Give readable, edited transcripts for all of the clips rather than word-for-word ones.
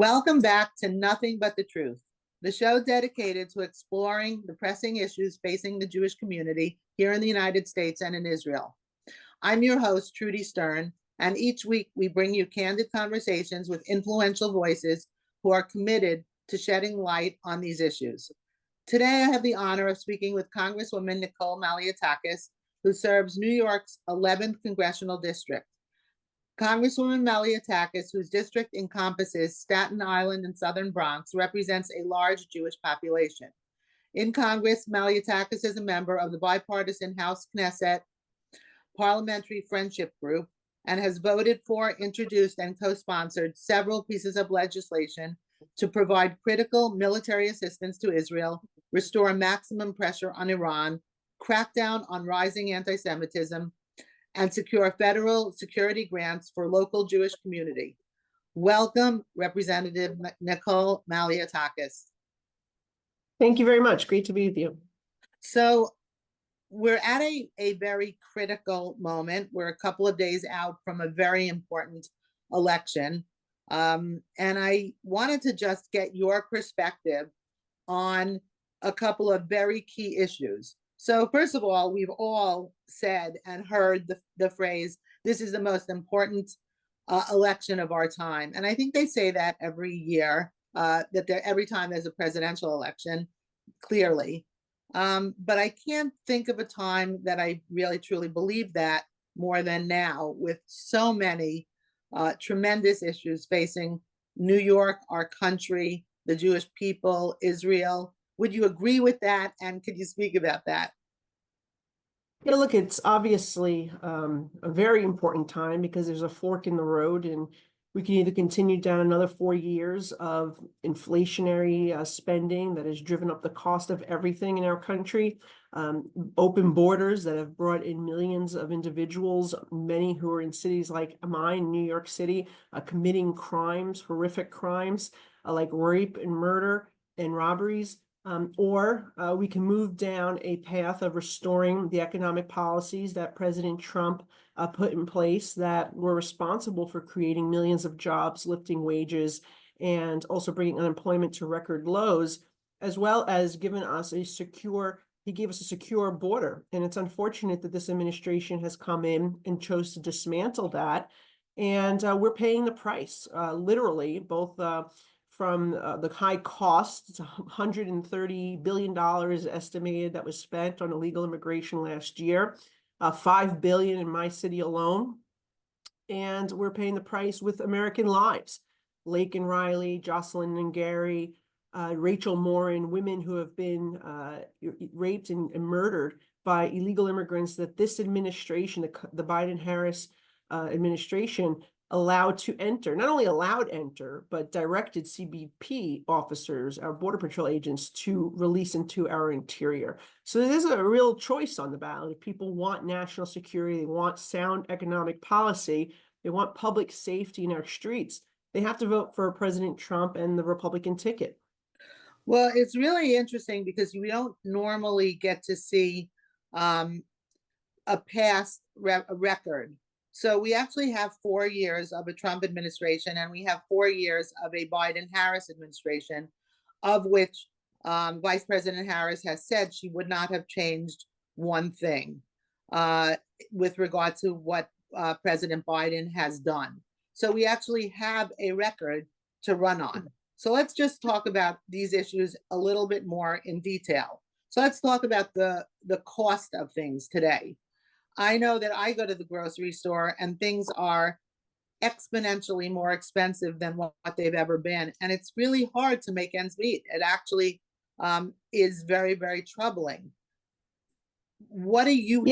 Welcome back to Nothing But the Truth, the show dedicated to exploring the pressing issues facing the Jewish community here in the United States and in Israel. I'm your host, Trudy Stern, and each week we bring you candid conversations with influential voices who are committed to shedding light on these issues. Today, I have the honor of speaking with Congresswoman Nicole Malliotakis, who serves New York's 11th Congressional District. Congresswoman Malliotakis, whose district encompasses Staten Island and Southern Bronx, represents a large Jewish population. In Congress, Malliotakis is a member of the bipartisan House Knesset Parliamentary Friendship Group and has voted for, introduced, and co-sponsored several pieces of legislation to provide critical military assistance to Israel, restore maximum pressure on Iran, crack down on rising anti-Semitism, and secure federal security grants for local Jewish community. Welcome, Representative Nicole Malliotakis. Thank you very much. Great to be with you. So we're at a very critical moment. We're a couple of days out from a very important election. And I wanted to just get your perspective on a couple of very key issues. So first of all, we've all said and heard the phrase, this is the most important election of our time. And I think they say that every year, every time there's a presidential election, clearly. But I can't think of a time that I really truly believe that more than now, with so many tremendous issues facing New York, our country, the Jewish people, Israel. Would you agree with that? And could you speak about that? Yeah, look, it's obviously a very important time because there's a fork in the road, and we can either continue down another 4 years of inflationary spending that has driven up the cost of everything in our country, open borders that have brought in millions of individuals, many who are in cities like mine, New York City, committing crimes, horrific crimes like rape and murder and robberies. Or we can move down a path of restoring the economic policies that President Trump put in place that were responsible for creating millions of jobs, lifting wages, and also bringing unemployment to record lows, as well as giving us he gave us a secure border. And it's unfortunate that this administration has come in and chose to dismantle that. And we're paying the price, literally, both from the high cost. It's $130 billion estimated that was spent on illegal immigration last year, $5 billion in my city alone. And we're paying the price with American lives. Lake and Riley, Jocelyn and Gary, Rachel Morin, women who have been raped and murdered by illegal immigrants that this administration, the Biden-Harris administration, allowed to enter, not only allowed enter, but directed CBP officers, our Border Patrol agents, to release into our interior. So there's a real choice on the ballot. If people want national security, they want sound economic policy, they want public safety in our streets, they have to vote for President Trump and the Republican ticket. Well, it's really interesting because we don't normally get to see a past record. So we actually have 4 years of a Trump administration, and we have 4 years of a Biden-Harris administration, of which Vice President Harris has said she would not have changed one thing with regard to what President Biden has done. So we actually have a record to run on. So let's just talk about these issues a little bit more in detail. So let's talk about the cost of things today. I know that I go to the grocery store and things are exponentially more expensive than what they've ever been. And it's really hard to make ends meet. It actually is very, very troubling. What do you?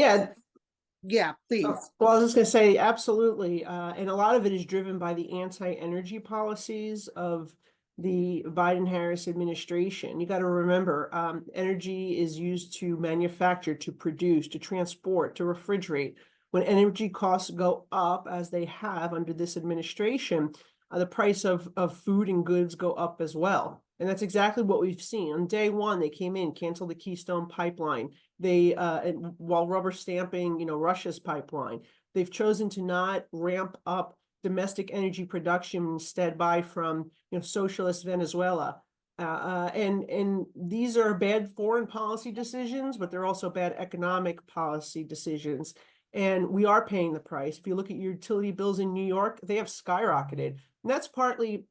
Yeah, please. Well, I was just going to say, absolutely. And a lot of it is driven by the anti-energy policies of the Biden-Harris administration. You got to remember, energy is used to manufacture, to produce, to transport, to refrigerate. When energy costs go up, as they have under this administration, the price of food and goods go up as well. And that's exactly what we've seen. On day one, they came in, canceled the Keystone pipeline. They, while rubber stamping, Russia's pipeline, they've chosen to not ramp up domestic energy production, instead buy from socialist Venezuela. And these are bad foreign policy decisions, but they're also bad economic policy decisions. And we are paying the price. If you look at your utility bills in New York, they have skyrocketed. And that's partly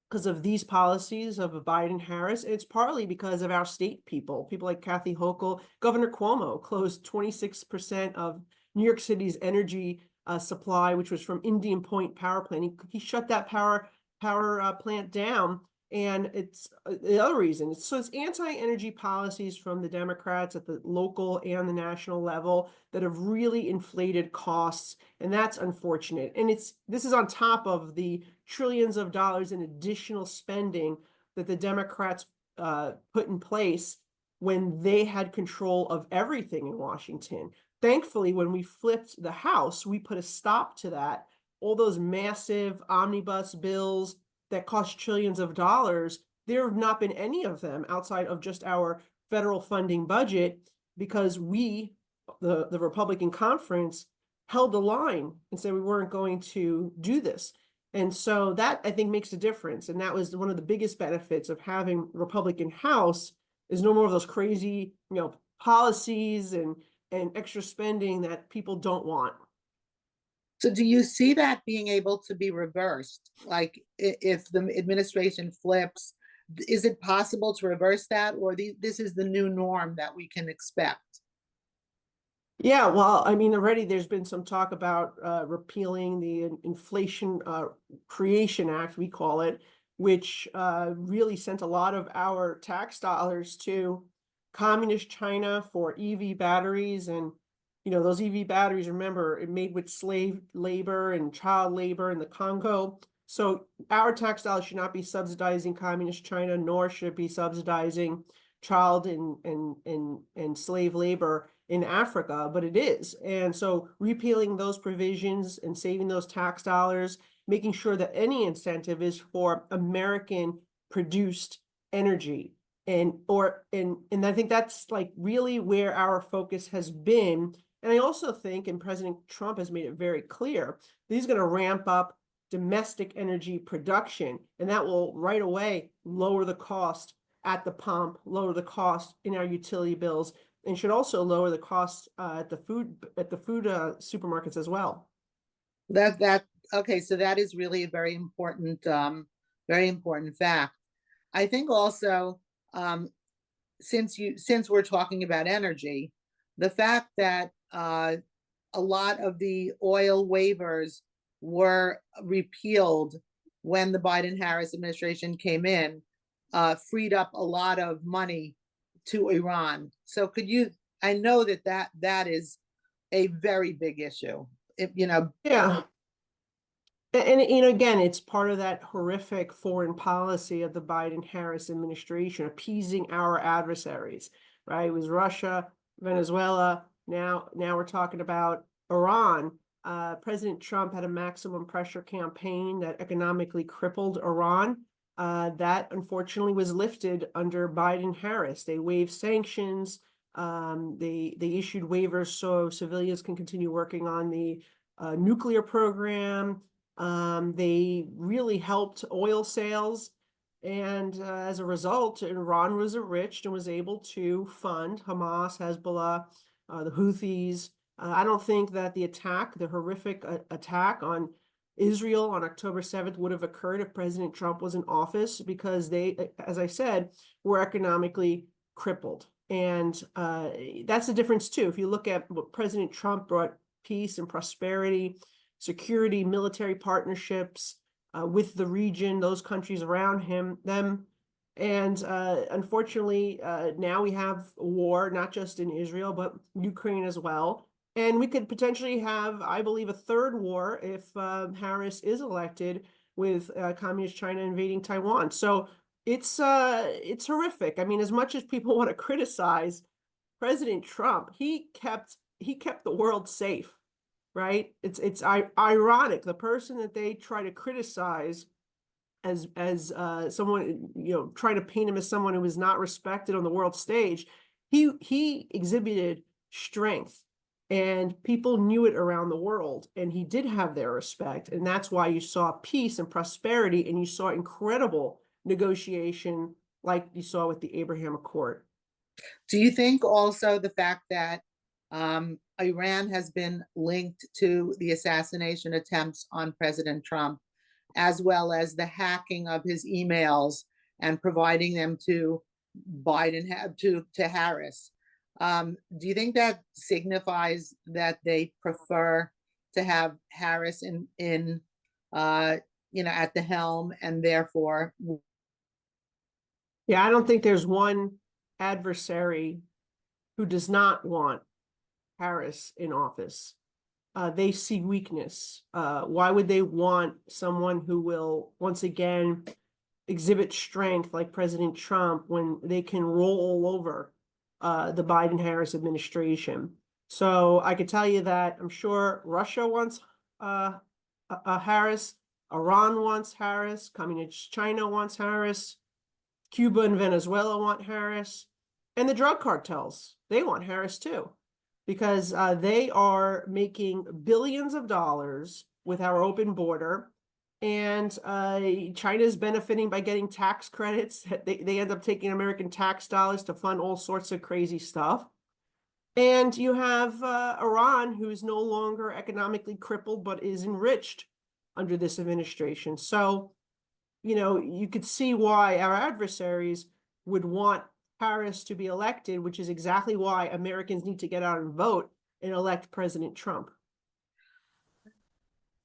because of these policies of Biden-Harris. It's partly because of our state people like Kathy Hochul. Governor Cuomo closed 26% of New York City's energy supply, which was from Indian Point Power Plant. He shut that power plant down. And it's the other reason. So it's anti-energy policies from the Democrats at the local and the national level that have really inflated costs, and that's unfortunate. And this is on top of the trillions of dollars in additional spending that the Democrats put in place when they had control of everything in Washington. Thankfully, when we flipped the House, we put a stop to that. All those massive omnibus bills that cost trillions of dollars, there have not been any of them outside of just our federal funding budget, because we, the Republican conference, held the line and said we weren't going to do this. And so that, I think, makes a difference. And that was one of the biggest benefits of having Republican House, is no more of those crazy, policies and extra spending that people don't want. So do you see that being able to be reversed? Like if the administration flips, is it possible to reverse that, or this is the new norm that we can expect? Yeah, well, I mean, already there's been some talk about repealing the Inflation Creation Act, we call it, which really sent a lot of our tax dollars to communist China for EV batteries. And those EV batteries, remember, it made with slave labor and child labor in the Congo. So our tax dollars should not be subsidizing communist China, nor should it be subsidizing child and slave labor in Africa, but it is. And so repealing those provisions and saving those tax dollars, making sure that any incentive is for American produced energy. And I think that's like really where our focus has been. And I also think, and President Trump has made it very clear, that he's going to ramp up domestic energy production, and that will right away lower the cost at the pump, lower the cost in our utility bills, and should also lower the cost at the food supermarkets as well. Okay, so that is really a very important fact. I think also, since we're talking about energy, the fact that a lot of the oil waivers were repealed when the Biden-Harris administration came in, freed up a lot of money to Iran. So I know that is a very big issue. Yeah. And again, it's part of that horrific foreign policy of the Biden-Harris administration, appeasing our adversaries, right? It was Russia, Venezuela. Now we're talking about Iran. President Trump had a maximum pressure campaign that economically crippled Iran. That unfortunately was lifted under Biden-Harris. They waived sanctions. They issued waivers so civilians can continue working on the nuclear program. They really helped oil sales. And as a result, Iran was enriched and was able to fund Hamas, Hezbollah, the Houthis. I don't think that the horrific attack on Israel on October 7th would have occurred if President Trump was in office, because they, as I said, were economically crippled. And that's the difference too. If you look at what President Trump brought, peace and prosperity, security, military partnerships with the region, those countries around them. And unfortunately, now we have a war, not just in Israel, but Ukraine as well. And we could potentially have, I believe, a third war if Harris is elected, with communist China invading Taiwan. So it's horrific. I mean, as much as people want to criticize President Trump, he kept the world safe, right? It's ironic. The person that they try to criticize as someone, trying to paint him as someone who was not respected on the world stage, he exhibited strength And people knew it around the world, and he did have their respect. And that's why you saw peace and prosperity, and you saw incredible negotiation like you saw with the Abraham Accord. Do you think also the fact that Iran has been linked to the assassination attempts on President Trump, as well as the hacking of his emails and providing them to Biden, to Harris? Do you think that signifies that they prefer to have Harris in at the helm, and therefore? Yeah, I don't think there's one adversary who does not want Harris in office. They see weakness. Why would they want someone who will once again exhibit strength like President Trump when they can roll all over the Biden-Harris administration? So I could tell you that I'm sure Russia wants Harris, Iran wants Harris, Communist China wants Harris, Cuba and Venezuela want Harris, and the drug cartels, they want Harris too, because they are making billions of dollars with our open border, and China is benefiting by getting tax credits. They end up taking American tax dollars to fund all sorts of crazy stuff. And you have Iran, who is no longer economically crippled, but is enriched under this administration. So, you could see why our adversaries would want Harris to be elected, which is exactly why Americans need to get out and vote and elect President Trump.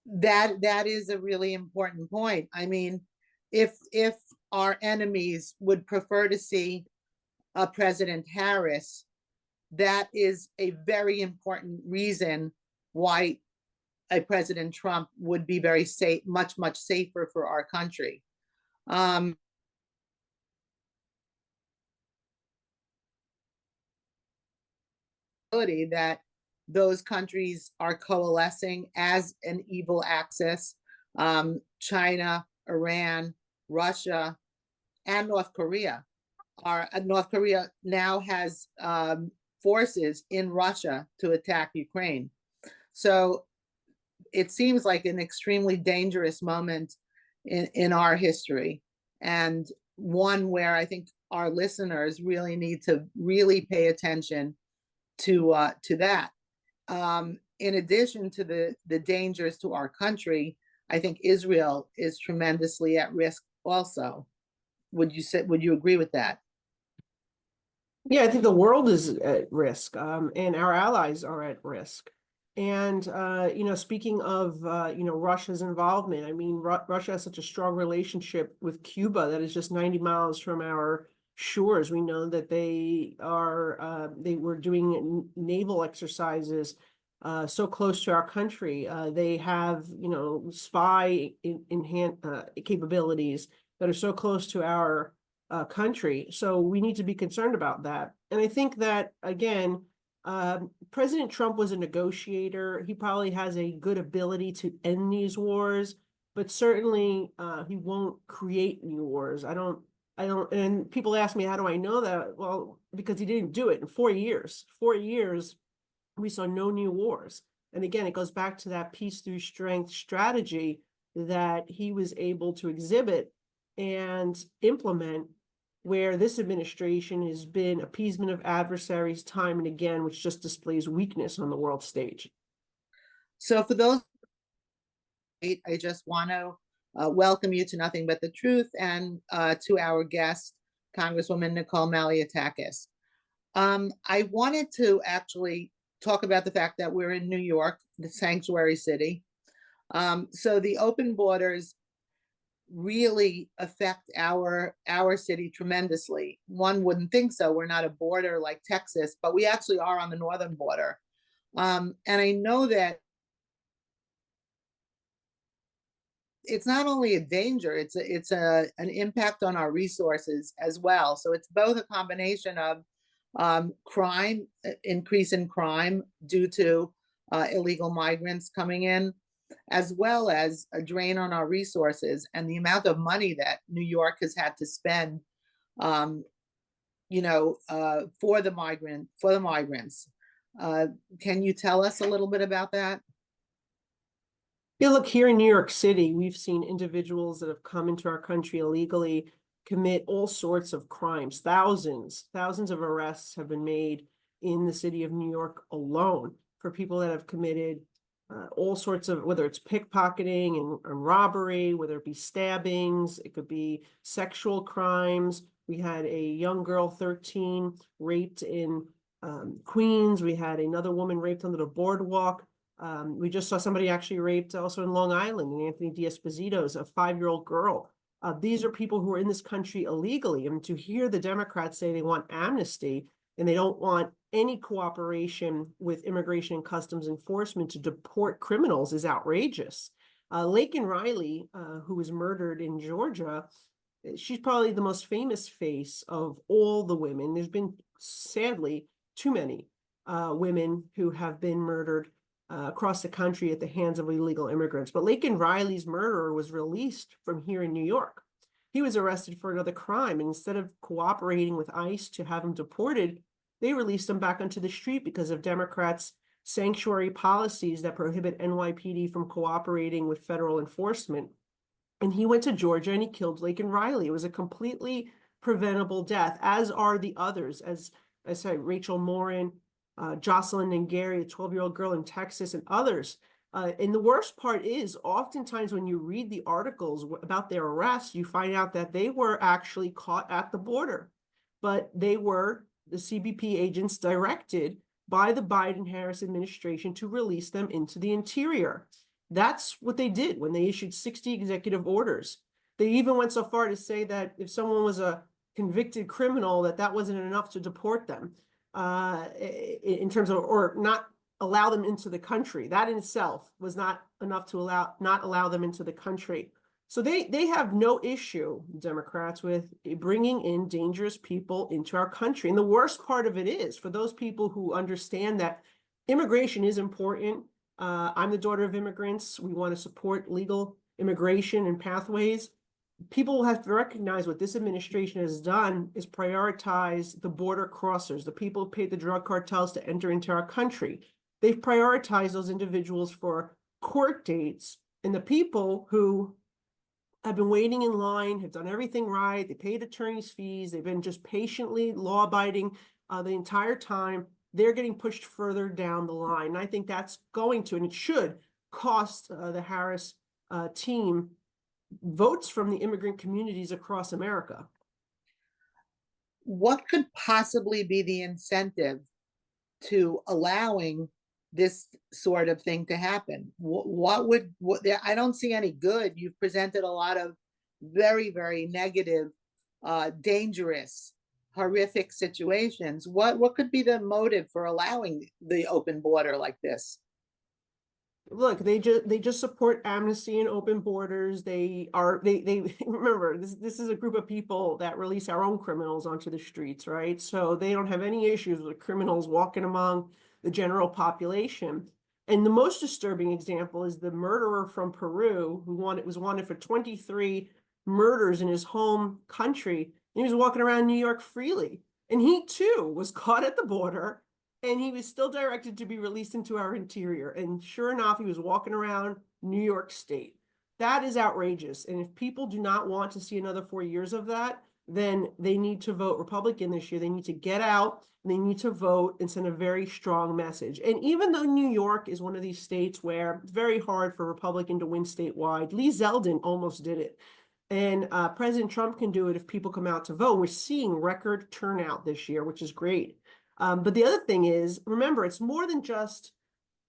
That is a really important point. I mean, if our enemies would prefer to see a President Harris, that is a very important reason why a President Trump would be very safe, much safer for our country. That those countries are coalescing as an evil axis. China, Iran, Russia, and North Korea. North Korea now has forces in Russia to attack Ukraine. So it seems like an extremely dangerous moment in our history, and one where I think our listeners really need to really pay attention to that. In addition to the dangers to our country, I think Israel is tremendously at risk also. Would you agree with that? Yeah, I think the world is at risk, and our allies are at risk. And speaking of Russia's involvement, I mean, Russia has such a strong relationship with Cuba that is just 90 miles from our shores. We know that they were doing naval exercises so close to our country. They have spy capabilities that are so close to our country. So we need to be concerned about that. And I think that, again, President Trump was a negotiator. He probably has a good ability to end these wars, but certainly he won't create new wars. I don't, and people ask me, how do I know that? Well, because he didn't do it in 4 years. 4 years, we saw no new wars. And again, it goes back to that peace through strength strategy that he was able to exhibit and implement, where this administration has been appeasement of adversaries time and again, which just displays weakness on the world stage. So for those, I just want to welcome you to Nothing But the Truth, and to our guest, Congresswoman Nicole Malliotakis. I wanted to actually talk about the fact that we're in New York, the sanctuary city. So the open borders really affect our city tremendously. One wouldn't think so. We're not a border like Texas, but we actually are on the northern border. And I know that it's not only a danger, it's an impact on our resources as well. So it's both a combination of crime, increase in crime due to illegal migrants coming in, as well as a drain on our resources and the amount of money that New York has had to spend, for the migrants. Uh, can you tell us a little bit about that? Yeah, look, here in New York City, we've seen individuals that have come into our country illegally commit all sorts of crimes. Thousands of arrests have been made in the city of New York alone for people that have committed all sorts of, whether it's pickpocketing and robbery, whether it be stabbings, it could be sexual crimes. We had a young girl, 13, raped in Queens. We had another woman raped under the boardwalk. We just saw somebody actually raped also in Long Island, in Anthony D'Esposito's, a 5-year-old girl. These are people who are in this country illegally. And to hear the Democrats say they want amnesty and they don't want any cooperation with Immigration and Customs Enforcement to deport criminals is outrageous. Laken Riley, who was murdered in Georgia, she's probably the most famous face of all the women. There's been, sadly, too many women who have been murdered across the country at the hands of illegal immigrants. But Laken Riley's murderer was released from here in New York. He was arrested for another crime, and instead of cooperating with ICE to have him deported, they released him back onto the street because of Democrats' sanctuary policies that prohibit NYPD from cooperating with federal enforcement. And he went to Georgia and he killed Laken Riley. It was a completely preventable death, as are the others, as I said, Rachel Morin, Jocelyn and Gary, a 12-year-old girl in Texas, and others. And the worst part is, oftentimes when you read the articles about their arrests, you find out that they were actually caught at the border, but they were the CBP agents directed by the Biden-Harris administration to release them into the interior. That's what they did when they issued 60 executive orders. They even went so far to say that if someone was a convicted criminal, that wasn't enough to deport them. In terms of, or not allow them into the country. That in itself was not enough to not allow them into the country. So they have no issue, Democrats, with bringing in dangerous people into our country. And the worst part of it is, for those people who understand that immigration is important. I'm the daughter of immigrants. We want to support legal immigration and pathways. People have to recognize what this administration has done is prioritize the border crossers, the people who paid the drug cartels to enter into our country. They've prioritized those individuals for court dates, and the people who have been waiting in line, have done everything right, they paid attorney's fees, they've been just patiently law-abiding the entire time, they're getting pushed further down the line. And I think that's going to, and it should, cost the Harris team votes from the immigrant communities across America. What could possibly be the incentive to allowing this sort of thing to happen? I don't see any good. You've presented a lot of very, very negative, dangerous, horrific situations. What could be the motive for allowing the open border like this? Look, they just support amnesty and open borders. They remember, this is a group of people that release our own criminals onto the streets, right? So they don't have any issues with criminals walking among the general population. And the most disturbing example is the murderer from Peru who was wanted for 23 murders in his home country. He was walking around New York freely. And he too was caught at the border, and he was still directed to be released into our interior. And sure enough, he was walking around New York State. That is outrageous. And if people do not want to see another 4 years of that, then they need to vote Republican this year. They need to get out, and they need to vote and send a very strong message. And even though New York is one of these states where it's very hard for a Republican to win statewide, Lee Zeldin almost did it. And President Trump can do it if people come out to vote. We're seeing record turnout this year, which is great. But the other thing is, remember, it's more than just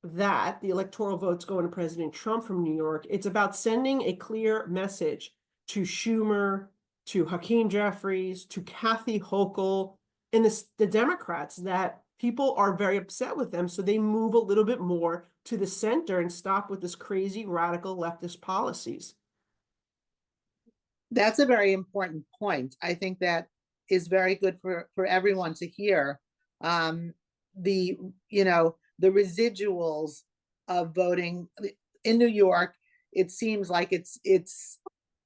that, the electoral votes going to President Trump from New York. It's about sending a clear message to Schumer, to Hakeem Jeffries, to Kathy Hochul, and the Democrats that people are very upset with them. So they move a little bit more to the center and stop with this crazy radical leftist policies. That's a very important point. I think that is very good for everyone to hear. The residuals of voting in New York, it seems like it's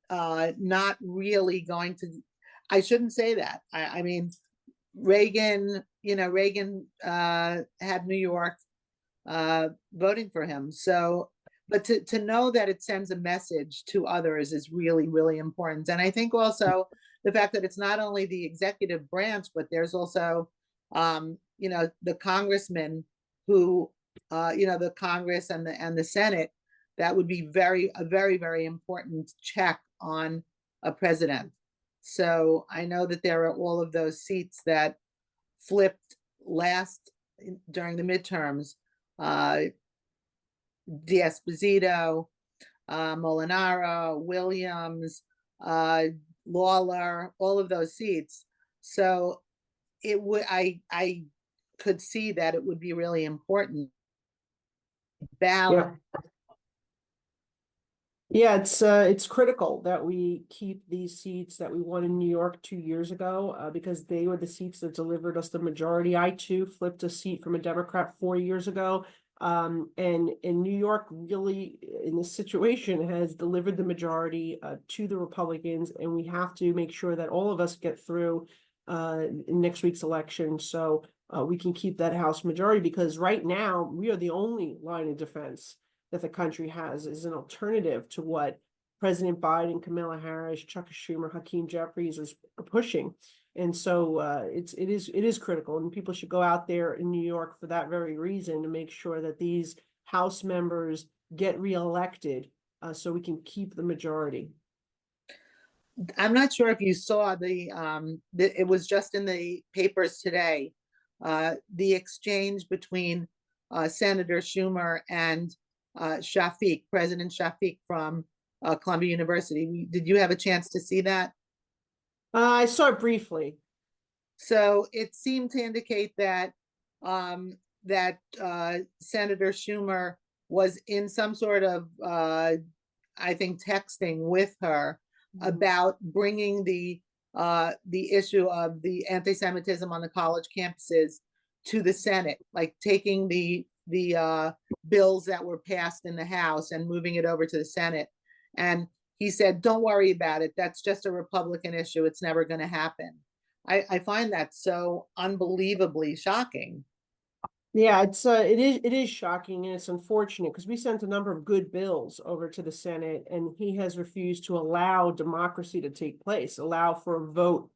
not really going to. I shouldn't say that. I mean, Reagan, Reagan had New York voting for him. So, but to know that it sends a message to others is really, really important. And I think also the fact that it's not only the executive branch, but there's also, the congressmen who, the Congress and the Senate, that would be a very, very important check on a president. So I know that there are all of those seats that flipped during the midterms. D'Esposito, Molinaro, Williams, Lawler, all of those seats. So I could see that it would be really important. Balance. Yeah, it's critical that we keep these seats that we won in New York 2 years ago, because they were the seats that delivered us the majority. I too flipped a seat from a Democrat 4 years ago. And New York really, in this situation, has delivered the majority to the Republicans, and we have to make sure that all of us get through in next week's election, so we can keep that House majority, because right now we are the only line of defense that the country has as an alternative to what President Biden, Kamala Harris, Chuck Schumer, Hakeem Jeffries are pushing. And so it is critical, and people should go out there in New York for that very reason, to make sure that these House members get reelected, so we can keep the majority. I'm not sure if you saw it was just in the papers today, the exchange between Senator Schumer and President Shafiq from Columbia University. Did you have a chance to see that? I saw it briefly. So it seemed to indicate that Senator Schumer was in some sort of, I think, texting with her about bringing the issue of the anti-Semitism on the college campuses to the Senate, like taking the bills that were passed in the House and moving it over to the Senate. And he said, "Don't worry about it. That's just a Republican issue. It's never going to happen." I find that so unbelievably shocking. Yeah, it is shocking, and it's unfortunate, because we sent a number of good bills over to the Senate, and he has refused to allow democracy to take place, allow for a vote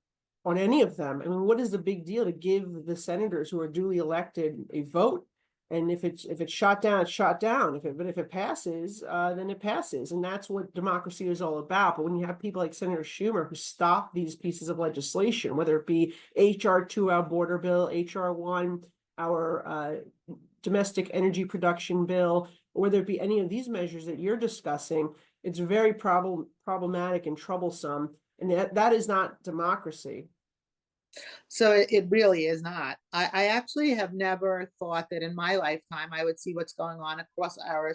on any of them. I mean, what is the big deal to give the senators who are duly elected a vote? And if it's shot down, it's shot down. But if it passes, then it passes, and that's what democracy is all about. But when you have people like Senator Schumer who stop these pieces of legislation, whether it be HR2, our border bill, HR1, our domestic energy production bill, or whether it be any of these measures that you're discussing, it's very problematic and troublesome, and that is not democracy. So it really is not. I actually have never thought that in my lifetime I would see what's going on across our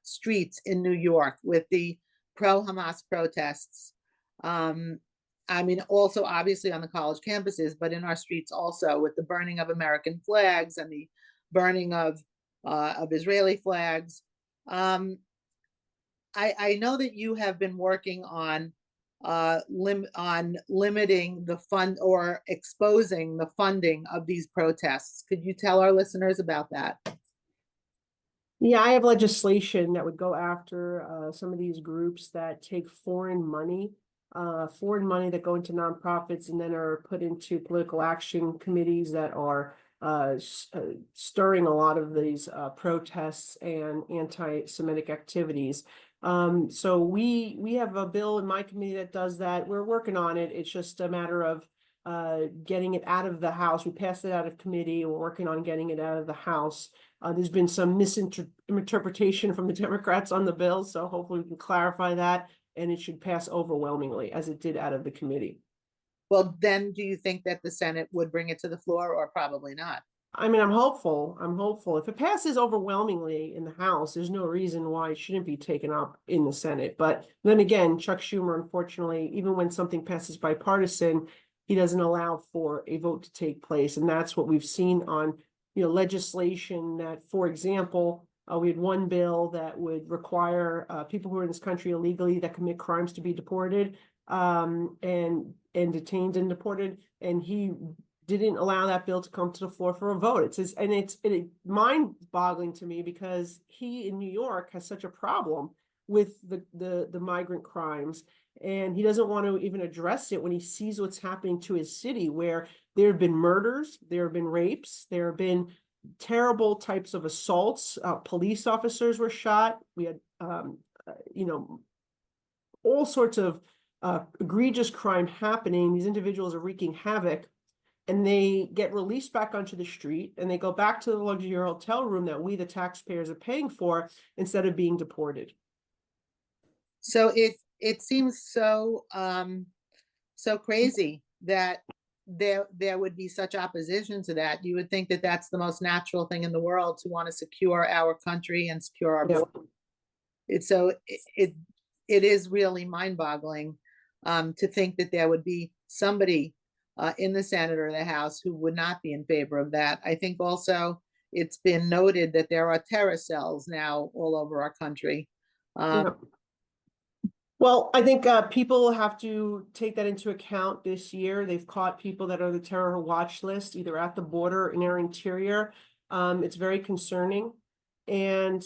streets in New York with the pro-Hamas protests. I mean, also obviously on the college campuses, but in our streets also, with the burning of American flags and the burning of Israeli flags. I know that you have been working on limiting the fund, or exposing the funding of these protests. Could you tell our listeners about that? Yeah, I have legislation that would go after some of these groups that take foreign money that go into nonprofits and then are put into political action committees that are stirring a lot of these protests and anti-Semitic activities. So we have a bill in my committee that does that. We're working on it. It's just a matter of getting it out of the House. We passed it out of committee, and we're working on getting it out of the House. There's been some misinterpretation from the Democrats on the bill, so hopefully we can clarify that, and it should pass overwhelmingly, as it did out of the committee. Well, then do you think that the Senate would bring it to the floor, or probably not? I mean, I'm hopeful. If it passes overwhelmingly in the House, there's no reason why it shouldn't be taken up in the Senate. But then again, Chuck Schumer, unfortunately, even when something passes bipartisan, he doesn't allow for a vote to take place. And that's what we've seen on, legislation that, for example, we had one bill that would require people who are in this country illegally that commit crimes to be deported. and detained and deported, and he didn't allow that bill to come to the floor for a vote. It's mind-boggling to me because he in New York has such a problem with the migrant crimes, and he doesn't want to even address it when he sees what's happening to his city, where there have been murders, there have been rapes, there have been terrible types of assaults. Police officers were shot. We had, all sorts of egregious crime happening. These individuals are wreaking havoc, and they get released back onto the street, and they go back to the luxury hotel room that we, the taxpayers, are paying for instead of being deported. So it seems so so crazy that there would be such opposition to that. You would think that that's the most natural thing in the world, to want to secure our country and secure our border. It is really mind-boggling to think that there would be somebody in the Senate or the House who would not be in favor of that. I think also it's been noted that there are terror cells now all over our country. Well, I think people have to take that into account this year. They've caught people that are the terror watch list, either at the border or in our interior. It's very concerning. And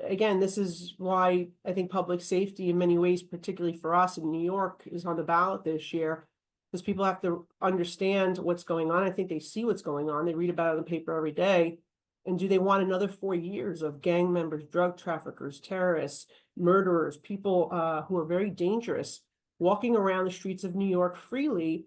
again, this is why I think public safety in many ways, particularly for us in New York, is on the ballot this year, because people have to understand what's going on. I think they see what's going on. They read about it in the paper every day. And do they want another 4 years of gang members, drug traffickers, terrorists, murderers, people who are very dangerous, walking around the streets of New York freely,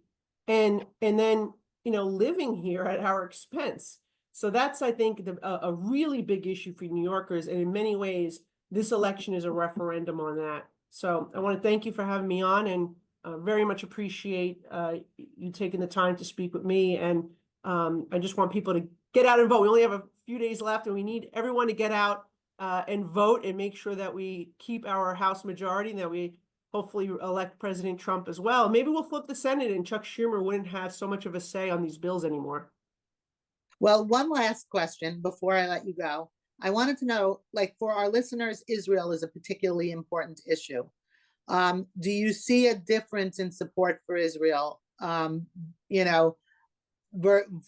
and then living here at our expense? So that's, I think, a really big issue for New Yorkers, and in many ways, this election is a referendum on that. So I want to thank you for having me on, and very much appreciate you taking the time to speak with me. And I just want people to get out and vote. We only have a few days left, and we need everyone to get out and vote and make sure that we keep our House majority, and that we hopefully elect President Trump as well. Maybe we'll flip the Senate and Chuck Schumer wouldn't have so much of a say on these bills anymore. Well, one last question before I let you go. I wanted to know, like, for our listeners, Israel is a particularly important issue. Do you see a difference in support for Israel, from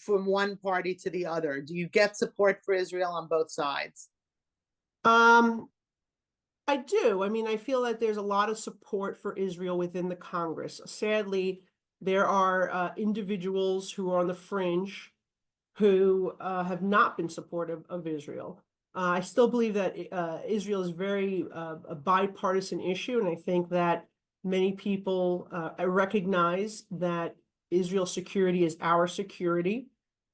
one party to the other? Do you get support for Israel on both sides? I do. I mean, I feel that there's a lot of support for Israel within the Congress. Sadly, there are individuals who are on the fringe who have not been supportive of Israel. I still believe that Israel is very a bipartisan issue, and I think that many people recognize that Israel's security is our security,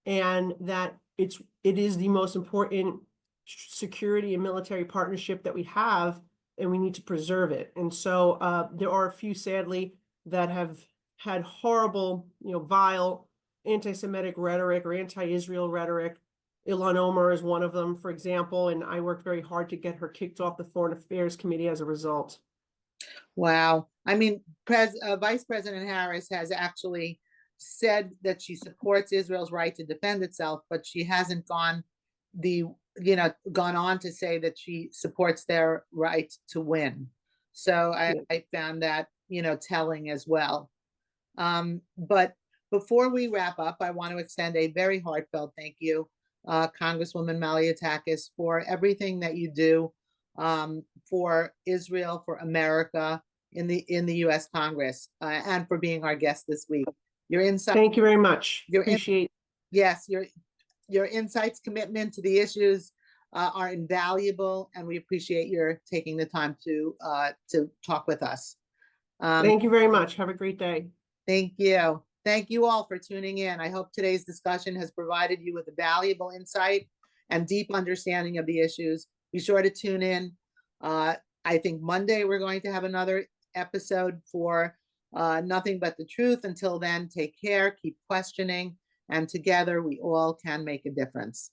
and that it is the most important security and military partnership that we have, and we need to preserve it. And so there are a few, sadly, that have had horrible, vile anti-Semitic rhetoric or anti-Israel rhetoric. Ilhan Omar is one of them, for example, and I worked very hard to get her kicked off the Foreign Affairs Committee as a result. Wow. I mean, Vice President Harris has actually said that she supports Israel's right to defend itself, but she hasn't gone on to say that she supports their right to win. So I found that, telling as well. But before we wrap up, I want to extend a very heartfelt thank you, Congresswoman Malliotakis, for everything that you do for Israel, for America in the U.S. Congress, and for being our guest this week. Your insight. Thank you very much. Appreciate. Yes, your insights, commitment to the issues are invaluable, and we appreciate your taking the time to talk with us. Thank you very much. Have a great day. Thank you. Thank you all for tuning in. I hope today's discussion has provided you with a valuable insight and deep understanding of the issues. Be sure to tune in. I think Monday we're going to have another episode for Nothing But the Truth. Until then, take care, keep questioning, and together we all can make a difference.